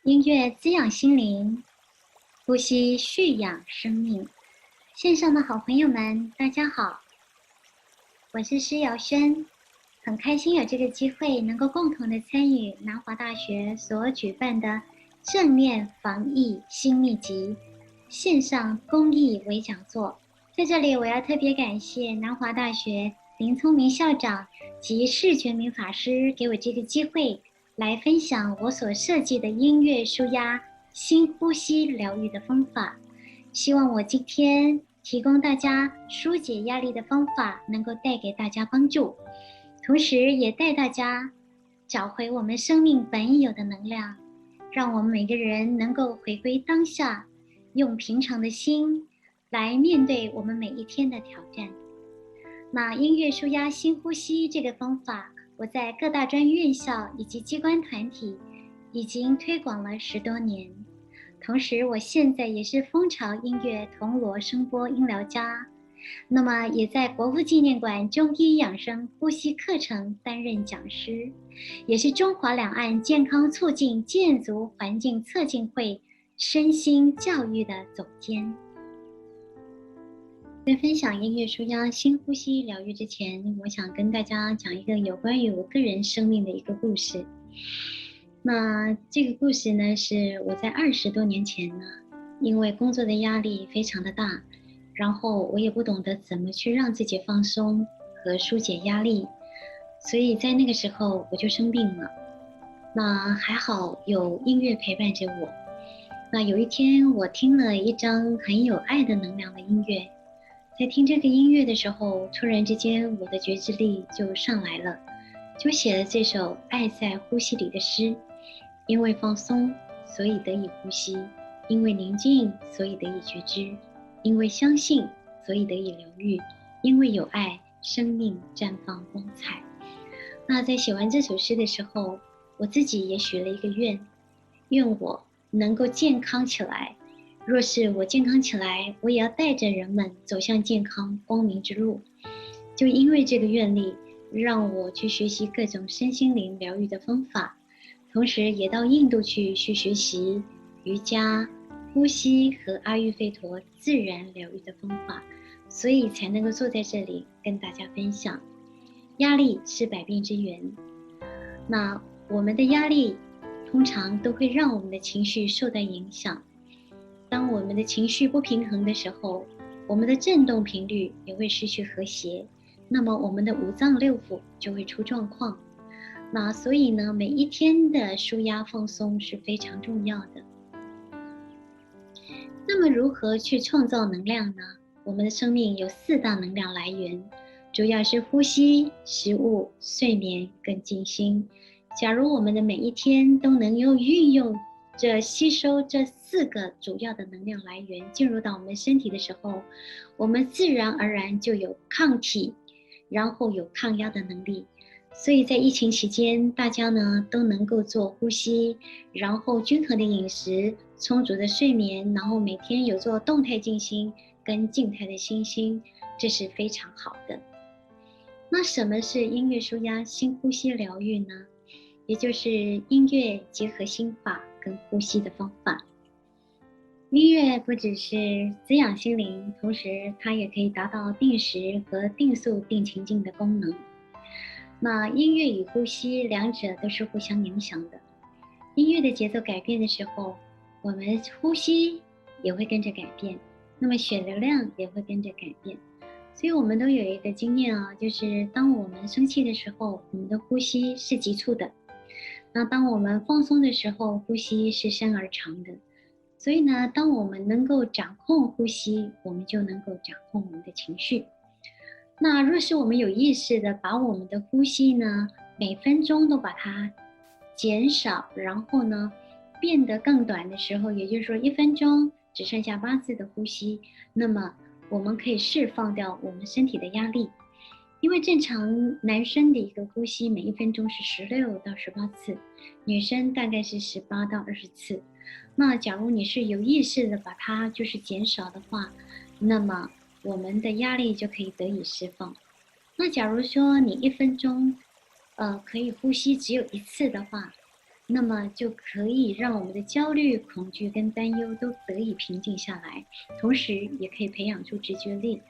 音乐滋养心灵，呼吸蓄养生命。线上的好朋友们，大家好，我是施瑶轩，很开心有这个机会能够共同的参与南华大学所举办的正念防疫新秘籍线上公益微讲座。在这里，我要特别感谢南华大学林聪明校长及释觉明法师给我这个机会，来分享我所设计的音乐舒压、新呼吸疗愈的方法。希望我今天提供大家疏解压力的方法，能够带给大家帮助，同时也带大家找回我们生命本有的能量，让我们每个人能够回归当下，用平常的心来面对我们每一天的挑战。那音乐舒压新呼吸这个方法，我在各大专院校以及机关团体已经推广了10多年。同时，我现在也是蜂巢音乐铜锣声波音疗家，那么也在国父纪念馆中医养生呼吸课程担任讲师，也是中华两岸健康促进建筑环境策进会身心教育的总监。在分享音乐舒压新呼吸疗愈之前，我想跟大家讲一个有关于我个人生命的一个故事。那这个故事呢，是我在20多年前呢，因为工作的压力非常的大，然后我也不懂得怎么去让自己放松和疏解压力，所以在那个时候我就生病了。那还好有音乐陪伴着我。那有一天我听了一张很有爱的能量的音乐，在听这个音乐的时候，突然之间我的觉知力就上来了，就写了这首《爱在呼吸里》的诗。因为放松，所以得以呼吸；因为宁静，所以得以觉知；因为相信，所以得以疗愈；因为有爱，生命绽放光彩。那在写完这首诗的时候，我自己也许了一个愿，愿我能够健康起来。若是我健康起来，我也要带着人们走向健康光明之路。就因为这个愿力，让我去学习各种身心灵疗愈的方法，同时也到印度去学习瑜伽、呼吸和阿育吠陀自然疗愈的方法，所以才能够坐在这里跟大家分享。压力是百病之源，那我们的压力通常都会让我们的情绪受到影响。当我们的情绪不平衡的时候，我们的振动频率也会失去和谐，那么我们的五脏六腑就会出状况。那所以呢，每一天的舒压放松是非常重要的。那么如何去创造能量呢？我们的生命有4大能量来源，主要是呼吸、食物、睡眠跟静心。假如我们的每一天都能够运用吸收这4个主要的能量来源进入到我们身体的时候，我们自然而然就有抗体，然后有抗压的能力。所以在疫情期间，大家呢都能够做呼吸，然后均衡的饮食、充足的睡眠，然后每天有做动态静心跟静态的心心，这是非常好的。那什么是音乐舒压新呼吸疗愈呢？也就是音乐结合心法跟呼吸的方法。音乐不只是滋养心灵，同时它也可以达到定时和定速定情境的功能。那音乐与呼吸两者都是互相影响的。音乐的节奏改变的时候，我们呼吸也会跟着改变，那么血流量也会跟着改变。所以我们都有一个经验啊，就是当我们生气的时候，我们的呼吸是急促的；那当我们放松的时候，呼吸是深而长的。所以呢，当我们能够掌控呼吸，我们就能够掌控我们的情绪。那若是我们有意识的把我们的呼吸呢，每分钟都把它减少，然后呢变得更短的时候，也就是说1分钟只剩下8次的呼吸，那么我们可以释放掉我们身体的压力。因为正常男生的一个呼吸每1分钟是16到18次，女生大概是18到20次。那假如你是有意识的把它就是减少的话，那么我们的压力就可以得以释放。那假如说你1分钟可以呼吸只有1次的话，那么就可以让我们的焦虑、恐惧跟担忧都得以平静下来，同时也可以培养出直觉力。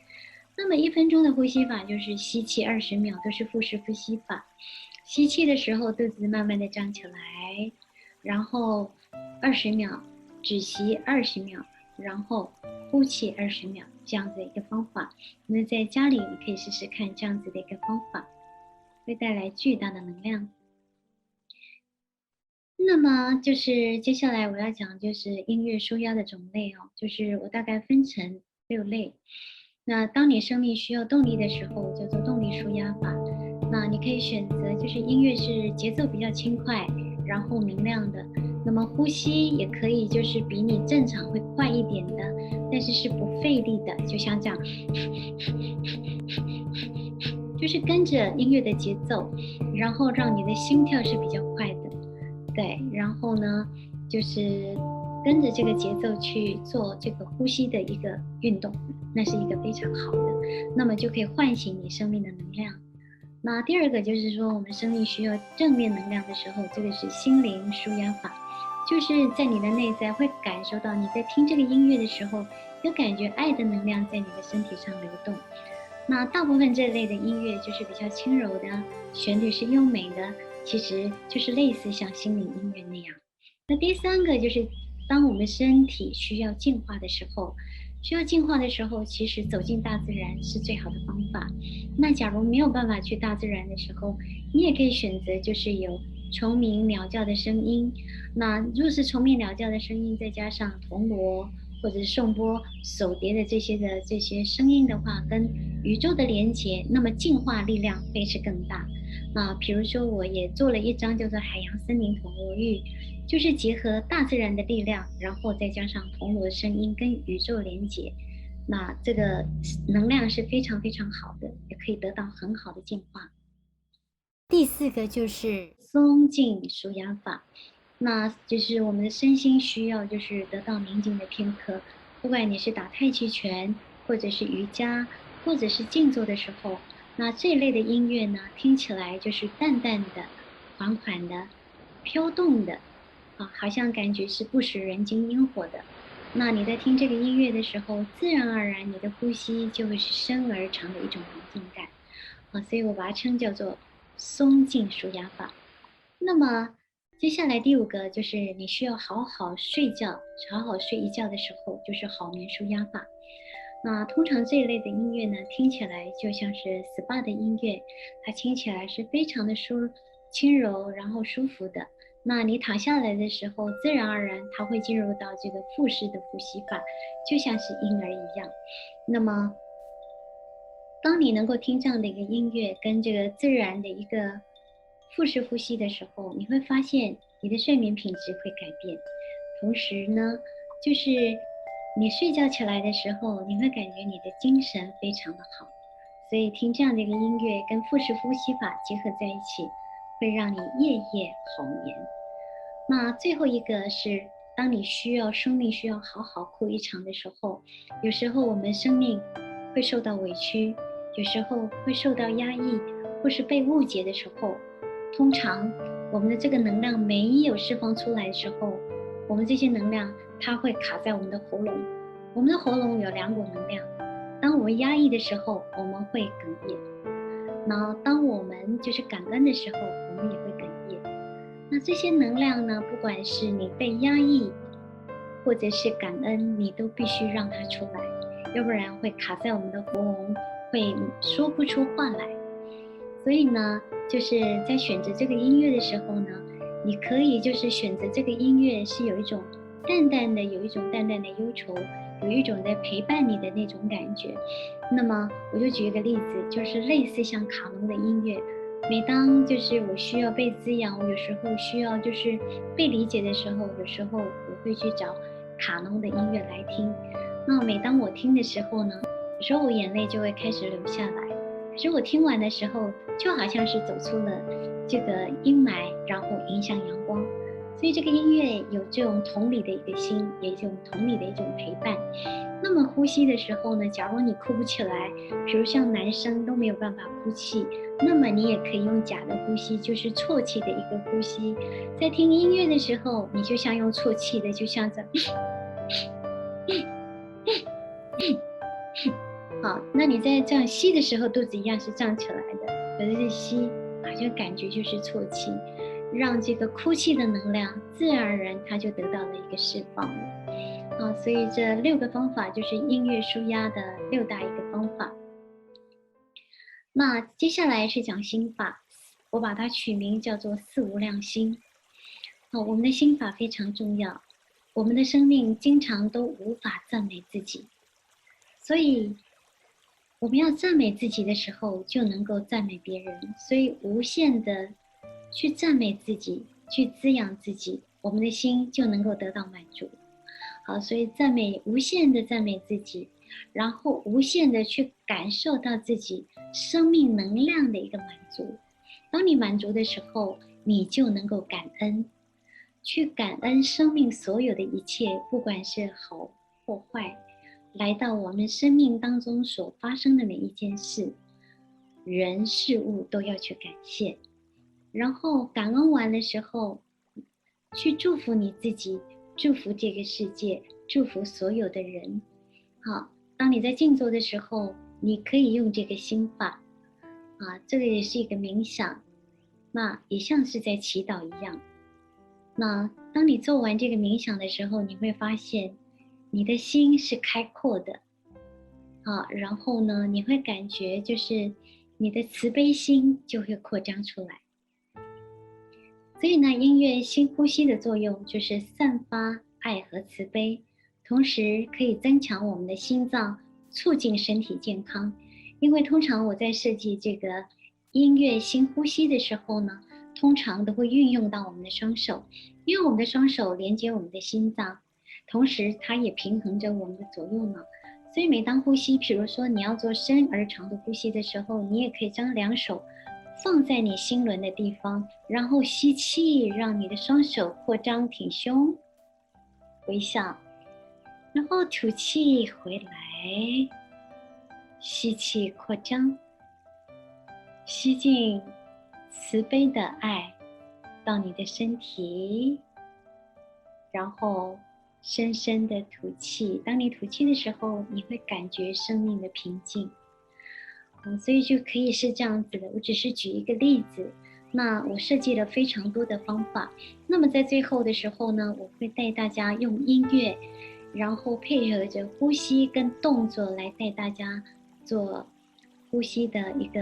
那么1分钟的呼吸法就是吸气20秒，都是腹式呼吸法。吸气的时候，肚子慢慢的张起来，然后20秒，止息20秒，然后呼气20秒，这样子的一个方法。那在家里你可以试试看这样子的一个方法，会带来巨大的能量。那么就是接下来我要讲就是音乐舒压的种类哦，就是我大概分成6类。那当你生命需要动力的时候，叫做动力舒压法。那你可以选择就是音乐是节奏比较轻快，然后明亮的。那么呼吸也可以就是比你正常会快一点的，但是是不费力的，就像这样，就是跟着音乐的节奏，然后让你的心跳是比较快的。对，然后呢，就是跟着这个节奏去做这个呼吸的一个运动，那是一个非常好的，那么就可以唤醒你生命的能量。那第二个就是说，我们生命需要正面能量的时候，这个是心灵舒压法，就是在你的内在会感受到你在听这个音乐的时候，有感觉爱的能量在你的身体上流动。那大部分这类的音乐就是比较轻柔的，旋律是优美的，其实就是类似像心灵音乐那样。那第三个就是当我们身体需要净化的时候，其实走进大自然是最好的方法。那假如没有办法去大自然的时候，你也可以选择就是有虫鸣鸟叫的声音。那如果是虫鸣鸟叫的声音，再加上铜锣或者是颂钵、手碟的这些声音的话，跟宇宙的连接，那么净化力量会是更大。比如说我也做了一张叫做海洋森林铜锣浴，就是结合大自然的力量，然后再加上铜锣的声音跟宇宙连接，那这个能量是非常非常好的，也可以得到很好的净化。第四个就是松静舒压法，那就是我们的身心需要就是得到宁静的片刻，不管你是打太极拳，或者是瑜伽，或者是静坐的时候，那这一类的音乐呢，听起来就是淡淡的、缓缓的、飘动的，好像感觉是不食人间烟火的。那你在听这个音乐的时候，自然而然你的呼吸就会是深而长的一种宁静感。所以我把它称叫做松静舒压法。那么接下来第5个就是你需要好好睡觉，好好睡一觉的时候，就是好眠舒压法。那通常这一类的音乐呢，听起来就像是 SPA 的音乐，它听起来是非常的轻柔，然后舒服的。那你躺下来的时候，自然而然它会进入到这个腹式的呼吸法，就像是婴儿一样。那么当你能够听这样的一个音乐，跟这个自然的一个腹式呼吸的时候，你会发现你的睡眠品质会改变。同时呢，就是你睡觉起来的时候，你会感觉你的精神非常的好。所以听这样的一个音乐跟腹式呼吸法结合在一起，会让你夜夜好眠。那最后一个是，当你生命需要好好哭一场的时候，有时候我们生命会受到委屈，有时候会受到压抑，或是被误解的时候，通常我们的这个能量没有释放出来的时候，我们这些能量它会卡在我们的喉咙。我们的喉咙有2股能量，当我们压抑的时候，我们会哽咽；那当我们就是感恩的时候，我们也会哽咽。那这些能量呢，不管是你被压抑，或者是感恩，你都必须让它出来，要不然会卡在我们的喉咙，会说不出话来。所以呢，就是在选择这个音乐的时候呢，你可以就是选择这个音乐是有一种淡淡的忧愁，有一种在陪伴你的那种感觉。那么我就举一个例子，就是类似像卡农的音乐，每当就是我需要被滋养，我有时候需要就是被理解的时候，有时候我会去找卡农的音乐来听。那每当我听的时候呢，有时候我眼泪就会开始流下来。可是我听完的时候，就好像是走出了这个阴霾，然后迎向阳光。所以这个音乐有这种同理的一个心，也有这种同理的一种陪伴。那么呼吸的时候呢，假如你哭不起来，比如像男生都没有办法哭泣，那么你也可以用假的呼吸，就是啜泣的一个呼吸。在听音乐的时候，你就像用啜泣的，就像这好，那你在这样吸的时候，肚子一样是胀起来的，可是吸好像感觉就是啜泣，让这个哭泣的能量自然而然它就得到了一个释放了。所以这6个方法就是音乐舒压的6大一个方法。那接下来是讲心法，我把它取名叫做4无量心。我们的心法非常重要，我们的生命经常都无法赞美自己，所以我们要赞美自己的时候，就能够赞美别人，所以无限的去赞美自己，去滋养自己，我们的心就能够得到满足。好，所以无限的赞美自己，然后无限的去感受到自己生命能量的一个满足。当你满足的时候，你就能够感恩，去感恩生命所有的一切，不管是好或坏，来到我们生命当中所发生的每一件事，人事物都要去感谢。然后感恩完的时候，去祝福你自己，祝福这个世界，祝福所有的人。好，当你在静坐的时候，你可以用这个心法这个也是一个冥想，那也像是在祈祷一样。那当你做完这个冥想的时候，你会发现你的心是开阔的然后呢，你会感觉就是你的慈悲心就会扩张出来。所以呢，音乐心呼吸的作用就是散发爱和慈悲，同时可以增强我们的心脏，促进身体健康。因为通常我在设计这个音乐心呼吸的时候呢，通常都会运用到我们的双手，因为我们的双手连接我们的心脏，同时它也平衡着我们的左右脑。所以每当呼吸，比如说你要做深而长的呼吸的时候，你也可以将2手放在你心轮的地方，然后吸气，让你的双手扩张挺胸，微笑，然后吐气回来，吸气扩张，吸进慈悲的爱到你的身体，然后深深的吐气。当你吐气的时候，你会感觉生命的平静。所以就可以是这样子的，我只是举一个例子。那我设计了非常多的方法。那么在最后的时候呢，我会带大家用音乐，然后配合着呼吸跟动作来带大家做呼吸的一个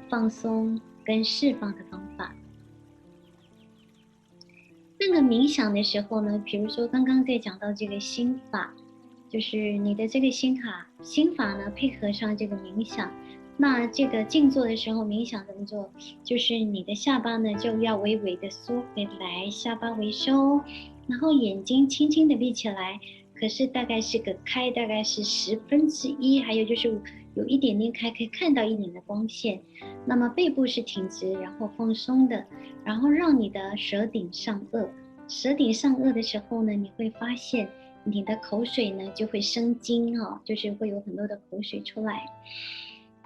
放松跟释放的方法。那个冥想的时候呢，比如说刚刚在讲到这个心法，就是你的这个心法呢，配合上这个冥想。那这个静坐的时候，冥想怎么做？就是你的下巴呢就要微微的缩回来，下巴微收，然后眼睛轻轻的闭起来，可是大概是个开，大概是1/10，还有就是有一点点开，可以看到一点的光线。那么背部是挺直，然后放松的，然后让你的舌顶上颚。舌顶上颚的时候呢，你会发现你的口水呢就会生津就是会有很多的口水出来。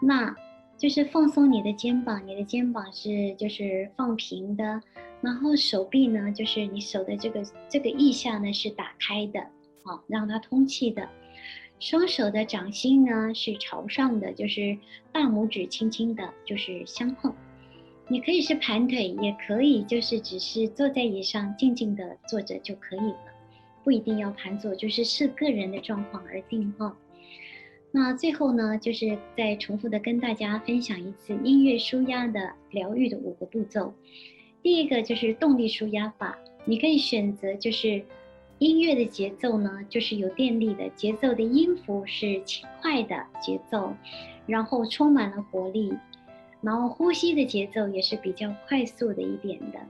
那就是放松你的肩膀，你的肩膀是就是放平的，然后手臂呢，就是你手的这个腋下呢是打开的，让它通气的。双手的掌心呢是朝上的，就是大拇指轻轻的，就是相碰。你可以是盘腿，也可以就是只是坐在椅上静静的坐着就可以了，不一定要盘坐，就是视个人的状况而定那最后呢，就是再重复的跟大家分享一次音乐舒压的疗愈的5个步骤。第一个就是动力舒压法，你可以选择就是音乐的节奏呢，就是有电力的节奏的音符是轻快的节奏，然后充满了活力，然后呼吸的节奏也是比较快速的一点的。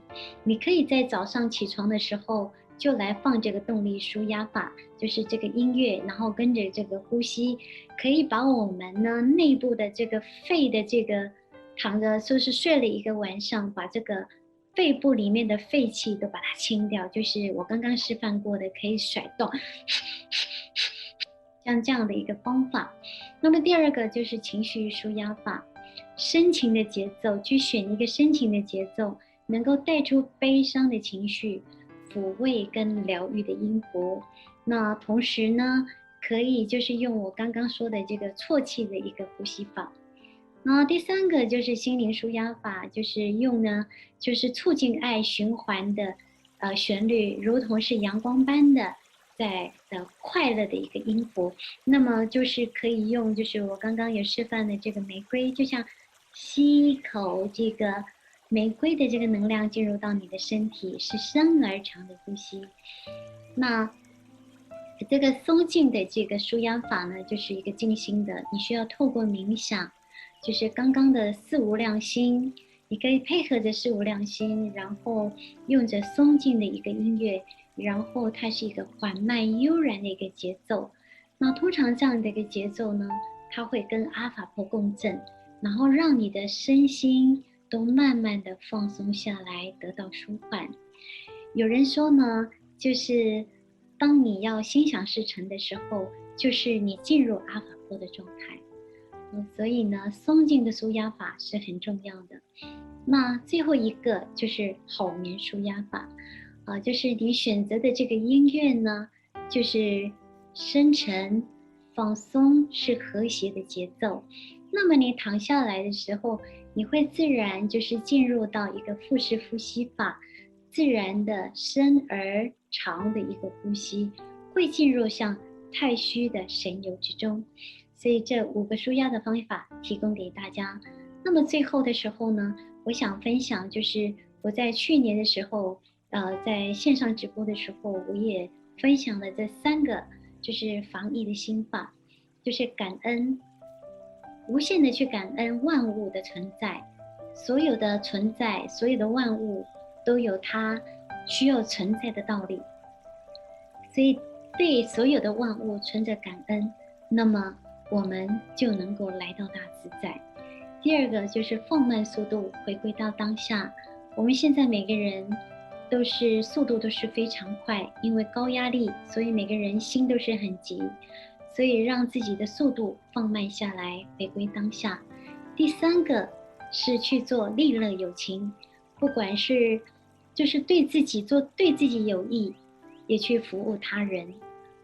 你可以在早上起床的时候就来放这个动力舒压法，就是这个音乐，然后跟着这个呼吸，可以把我们呢内部的这个肺的这个躺着说是睡了一个晚上，把这个肺部里面的废气都把它清掉，就是我刚刚示范过的，可以甩动，像这样的一个方法。那么第二个就是情绪舒压法，深情的节奏，去选一个深情的节奏，能够带出悲伤的情绪，抚慰跟疗愈的音符。那同时呢，可以就是用我刚刚说的这个啜泣的一个呼吸法。然后第三个就是心灵舒压法，就是用呢，就是促进爱循环的旋律，如同是阳光般的在快乐的一个音符。那么就是可以用，就是我刚刚有示范的这个玫瑰，就像吸一口这个玫瑰的这个能量进入到你的身体，是深而长的呼吸。那这个松静的这个舒压法呢，就是一个静心的，你需要透过冥想，就是刚刚的四无量心，你可以配合着四无量心，然后用着松静的一个音乐，然后它是一个缓慢悠然的一个节奏。那通常这样的一个节奏呢，它会跟阿法波共振，然后让你的身心都慢慢的放松下来，得到舒缓。有人说呢，就是当你要心想事成的时候，就是你进入阿法波的状态。所以呢，松静的舒压法是很重要的。那最后一个就是好眠舒压法，就是你选择的这个音乐呢，就是深沉、放松，是和谐的节奏。那么你躺下来的时候，你会自然就是进入到一个腹式呼吸法，自然的深而长的一个呼吸，会进入像太虚的神游之中。所以这5个舒压的方法提供给大家。那么最后的时候呢，我想分享就是我在去年的时候，在线上直播的时候，我也分享了这3个就是防疫的心法，就是感恩，无限的去感恩万物的存在，所有的存在，所有的万物都有它需要存在的道理，所以对所有的万物存着感恩，那么我们就能够来到大自在。第二个就是放慢速度，回归到当下。我们现在每个人都是速度都是非常快，因为高压力，所以每个人心都是很急，所以让自己的速度放慢下来，回归当下。第三个是去做利乐有情，不管是就是对自己做对自己有益，也去服务他人。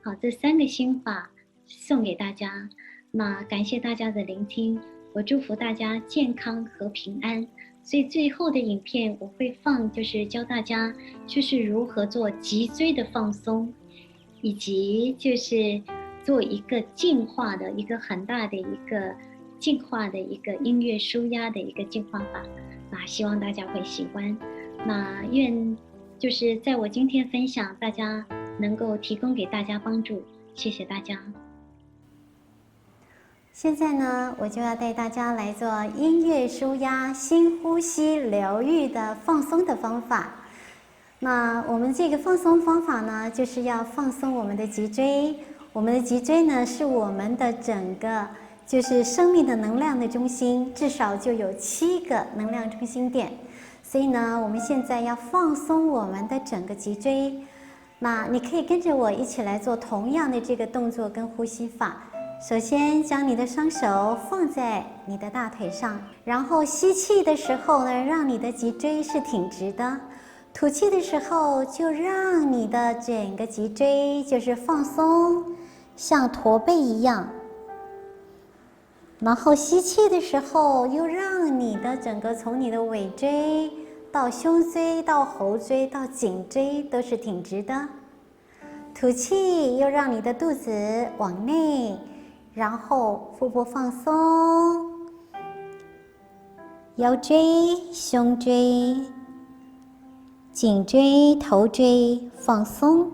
好，这3个心法送给大家。那感谢大家的聆听，我祝福大家健康和平安。所以最后的影片我会放，就是教大家就是如何做脊椎的放松，以及就是做一个净化的一个很大的一个净化的一个音乐舒压的一个净化法。那希望大家会喜欢。那愿就是在我今天分享，大家能够提供给大家帮助，谢谢大家。现在呢，我就要带大家来做音乐舒压、心呼吸疗愈的放松的方法。那我们这个放松方法呢，就是要放松我们的脊椎。我们的脊椎呢，是我们的整个就是生命的能量的中心，至少就有7个能量中心点。所以呢，我们现在要放松我们的整个脊椎。那你可以跟着我一起来做同样的这个动作跟呼吸法。首先将你的双手放在你的大腿上，然后吸气的时候呢，让你的脊椎是挺直的，吐气的时候就让你的整个脊椎就是放松，像驼背一样。然后吸气的时候又让你的整个从你的尾椎到胸椎到喉椎到颈椎都是挺直的，吐气又让你的肚子往内，然后腹部放松，腰椎、胸椎、颈椎、头椎放松。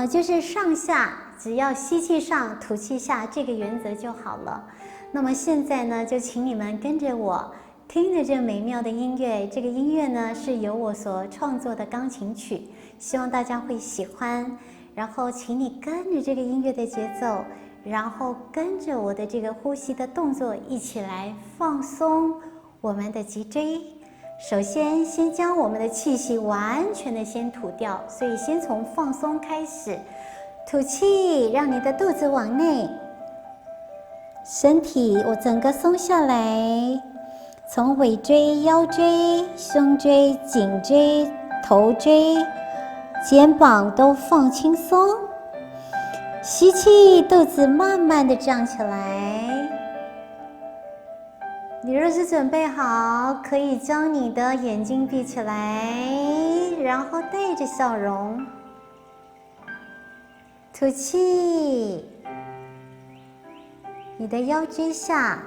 就是上下只要吸气上，吐气下，这个原则就好了。那么现在呢，就请你们跟着我，听着这美妙的音乐。这个音乐呢，是由我所创作的钢琴曲，希望大家会喜欢。然后请你跟着这个音乐的节奏，然后跟着我的这个呼吸的动作一起来放松我们的脊椎。首先将我们的气息完全的先吐掉，所以先从放松开始，吐气，让你的肚子往内，身体我整个松下来，从尾椎、腰椎、胸椎、颈椎、头椎、肩膀都放轻松。吸气，肚子慢慢的胀起来。你若是准备好，可以将你的眼睛闭起来，然后带着笑容吐气。你的腰椎下、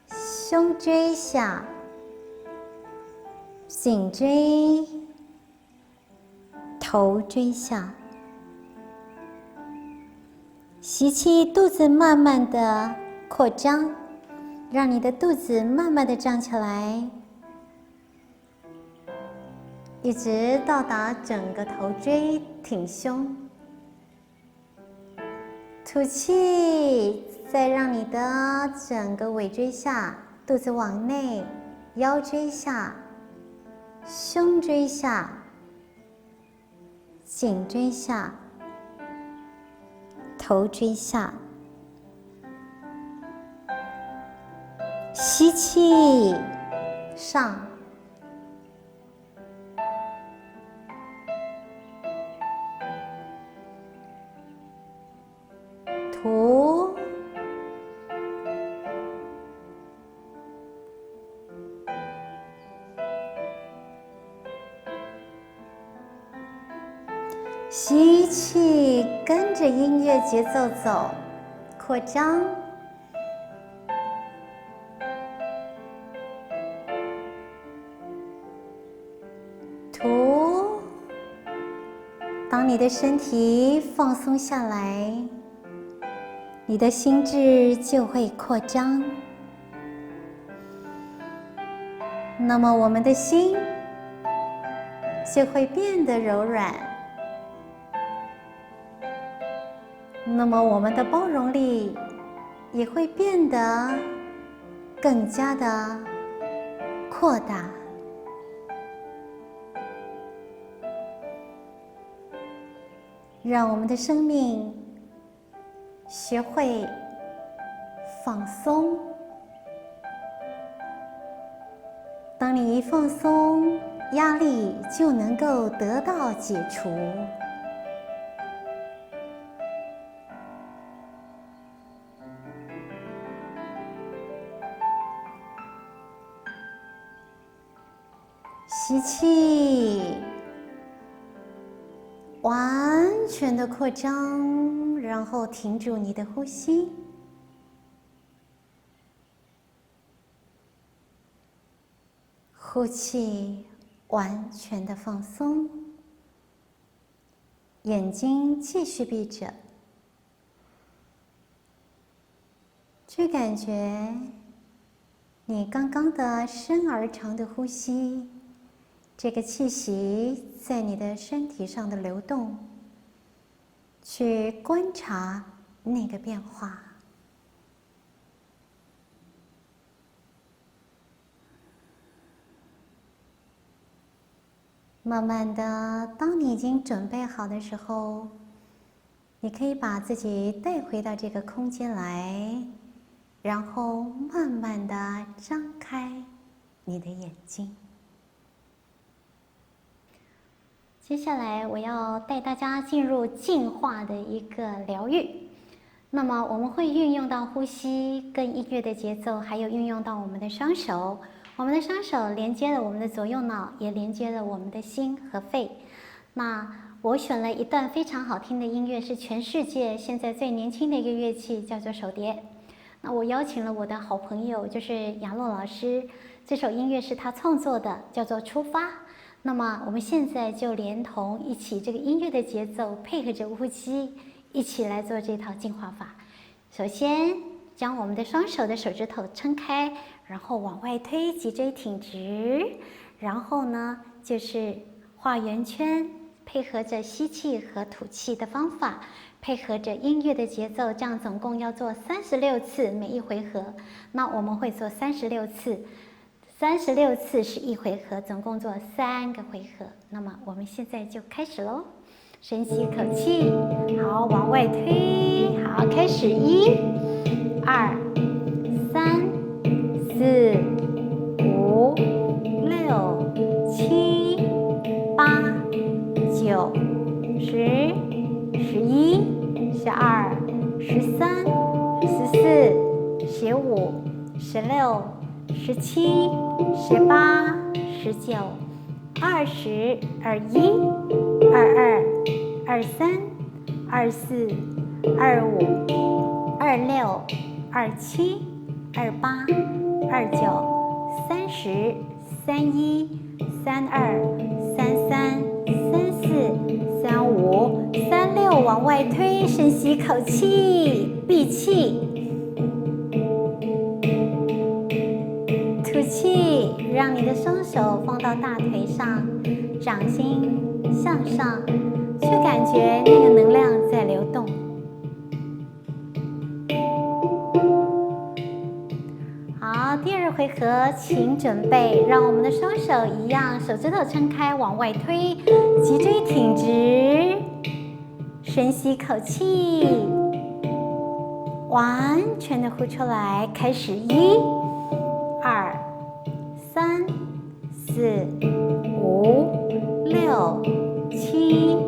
胸椎下、颈椎、头椎下。吸气，肚子慢慢的扩张，让你的肚子慢慢的胀起来，一直到达整个头椎挺胸。吐气，再让你的整个尾椎下，肚子往内，腰椎下、胸椎下、颈椎下、头椎下。吸气，上。吐。吸气，跟着音乐节奏走，扩张。吐。当你的身体放松下来，你的心智就会扩张。那么我们的心就会变得柔软，那么我们的包容力也会变得更加的扩大。让我们的生命学会放松。当你一放松，压力就能够得到解除。吸气，完全的扩张，然后停住你的呼吸。呼气，完全的放松，眼睛继续闭着，去感觉你刚刚的深而长的呼吸，这个气息在你的身体上的流动，去观察那个变化。慢慢的，当你已经准备好的时候，你可以把自己带回到这个空间来，然后慢慢的张开你的眼睛。接下来我要带大家进入净化的一个疗愈。那么我们会运用到呼吸跟音乐的节奏，还有运用到我们的双手。我们的双手连接了我们的左右脑，也连接了我们的心和肺。那我选了一段非常好听的音乐，是全世界现在最年轻的一个乐器，叫做手碟。那我邀请了我的好朋友，就是雅洛老师，这首音乐是他创作的，叫做《出发》。那么我们现在就连同一起这个音乐的节奏，配合着呼吸，一起来做这套净化法。首先将我们的双手的手指头撑开，然后往外推，脊椎挺直，然后呢就是画圆圈，配合着吸气和吐气的方法，配合着音乐的节奏，这样总共要做36次，每一回合。那我们会做36次，36次是一回合，总共做3个回合。那么我们现在就开始喽。深吸一口气，好，往外推，好，开始1、2、3、4、5、6、7、8、9、10、11、12、13、14、15、16、17、18、19、20、21、22、23、24、25、26、27、28、29、30、31、32、33、34、35、36，往外推，深吸一口气，闭气，吐气，让你的双手放到大腿上，掌心向上，去感觉那个能量在流动。好，第2回合，请准备，让我们的双手一样，手指头撑开，往外推，脊椎挺直，深吸一口气，完全的呼出来，开始1、2、3、4、5、6、7、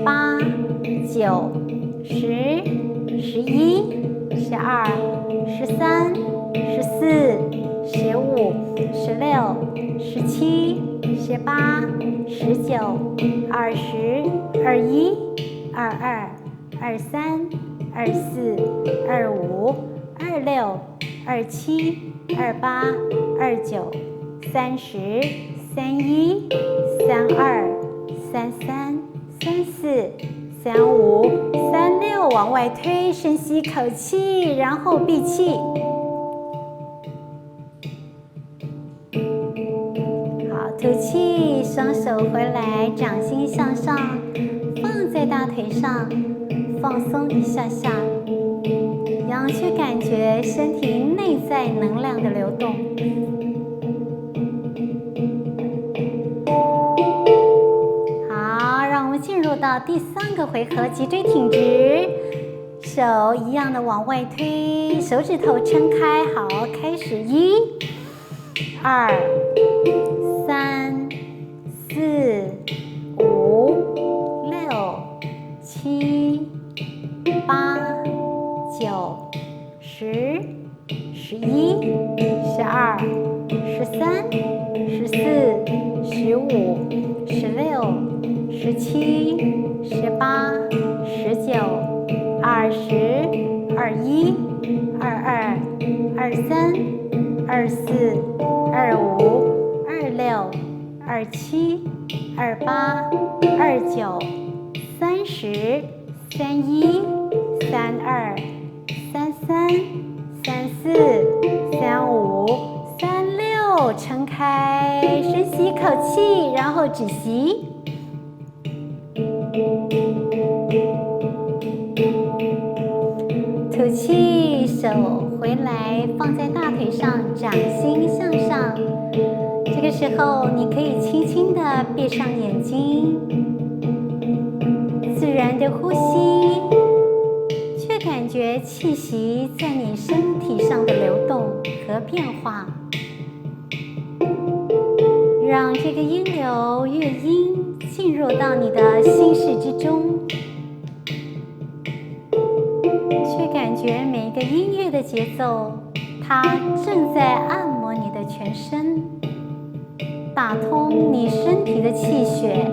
8、9、10、11、12、13、14、15、16、17、18、19、20、21、22、23、24、25、26、27、28、29、30、31、32、33、34、35、36，往外推，深吸一口气，然后闭气。好，吐气，双手回来，掌心向上，放在大腿上，放松一下下，然后去感觉身体内在能量的流动。好，让我们进入到第3个回合，脊椎挺直，手一样的往外推，手指头撑开，好，开始1、2、3、4、5、6、7、8、9、10、11、12、13、14、15、16、17、18、19、20、21、22、23、24、25、26、27、28、29、30、31、32、33、34、35、36，撑开，深吸一口气，然后止息。吐气，手回来，放在大腿上，掌心向上。这个时候，你可以轻轻地闭上眼睛，自然的呼吸，去感觉气息在你身体上的流动和变化，让这个音流乐音进入到你的心室之中，去感觉每一个音乐的节奏，它正在按摩你的全身，打通你身体的气血，